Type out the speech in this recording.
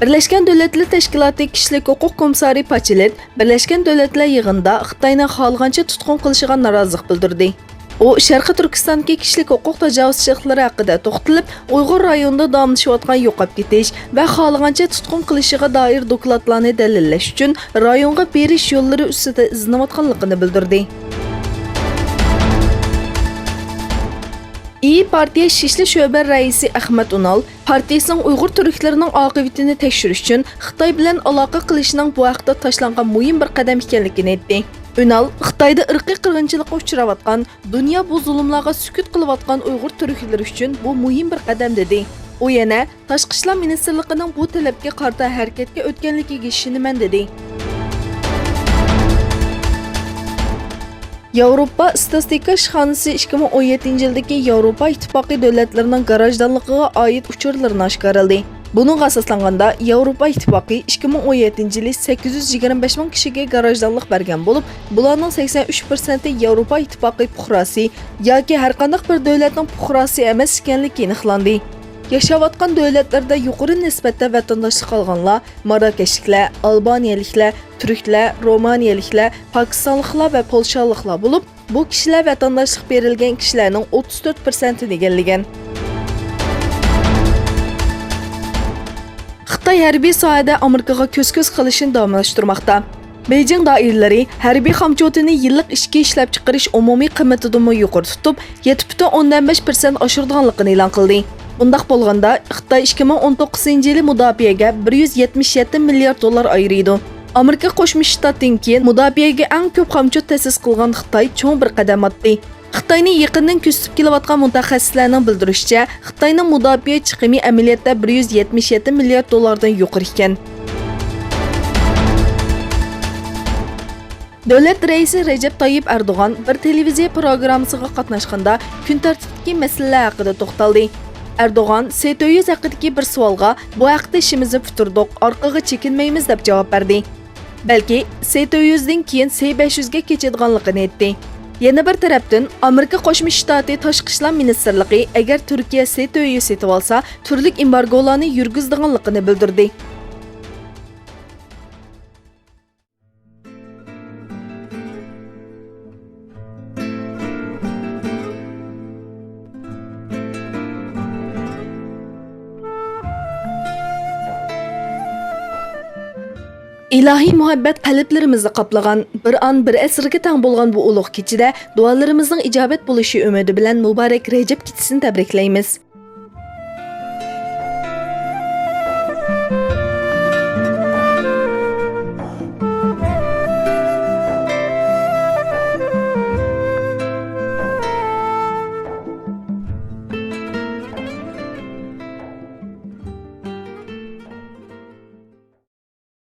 Birleşken Devletler Teşkilatı Kişilik Hukuk Komissari Pachelet Birleşken Devletler yığında Xitayning xohlagancha tutqun qilishiga norozilik bildirdi. O, Sharqi Turkistondagi kishilik huquq tajovuzchiliklari haqida to'xtalib, Uyg'ur rayonida davomlashayotgan yo'qolib ketish va xohlagancha tutqun qilishiga doir dokladlarni dalillash uchun rayonga berish yo'llari ustida izlanayotganligini bildirdi. İyi Partiya Şişli Şöbe Reisi Ahmet Unal, partiyasının Uyghur Türklerining oqibatini tekshirish uchun Xitoy bilan aloqa qilishning bu haqda tashlangan muhim bir qadam ekanligini aytdi. Unal, Xitoyda irqiy qirg'inchilikqa uchrayotgan, dunyo bu zulmlarga sukut qilayotgan Uyg'ur Türkleri uchun bu muhim bir qadam dedi. U yana Tashqi ishlar ministrligining bu talabga qarshi harakatga o'tganligiga ishonaman dedi. Yevropa Statistika İşxanası 2017 yildagi Yevropa İttifaqı davlatlarining garajdonligiga oid uchurlarni oshkorladi. Bunun asaslanganda Yevropa İttifaqı 2017 yili 825 ming kishiga garajdonlik bergan bo'lib, bularning 83% Yevropa İttifaqı fuqarosi yoki har qanday bir davlatning fuqarosi emas ekanligi aniqlandi. Yaşayotgan davlatlarda yuqori nisbatda vatandaşlık alganlar, Marokashliklar, Albaniyaliklar, Türkler, Romaniyaliklar, Pakistanliklar ve Polşalıklar bulup, bu kişiler vatandaşlık berilgen kişilerin 34%'ni egallagan. Xitoy harbiy sohada Amerikaga ko'z-ko'z qilishini davomlashtirmoqda. Beijing doiralari harbiy xomchotini yillik ishga ishlab chiqarish umumiy qiymatidan yuqori tutib, 7,5% oshirganligini e'lon qildi. Bundaq bo'lganda, Xitoy 2019 yili mudofaaga 177 milliard dollar ayirdi. Amerika Qo'shma Shtatlardan keyin mudofaaga eng ko'p xomchot ta'sis qilgan Xitoy cho'ng bir qadam otdi. Xitoyning yaqindan kuzatib kelayotgan mutaxassislarning bildirishicha, Xitoyning mudofaa chiqimi amaliyotda 177 milliard dollardan yuqori ekan. Davlat raisi Recep Tayyip Erdo'g'an bir televiziya programmasiga qatnashganda kun tartibidagi masalalar haqida to'xtaldi. Erdo'g'an S-400 haqidagi bir savolga bu haqda ishimizni bitirdik, orqaga chekinmaymiz deb javob berdi. Balki S-400dan keyin S-500 ga kechadiganligini aytdi. Yana bir tarafdan Amerika Qo'shma Shtatlar Tashqi ishlar ministrligi agar Turkiya S-400 setib olsa, turli embargolarni yurgizadiganligini bildirdi. İlahi muhabbet qalblarimizni qaplagan, bir an bir asrga tang bo'lgan bu ulug' kechida duolarimizning ijobat bo'lishi umidi bilan muborak Rajab kechasini tabriklaymiz.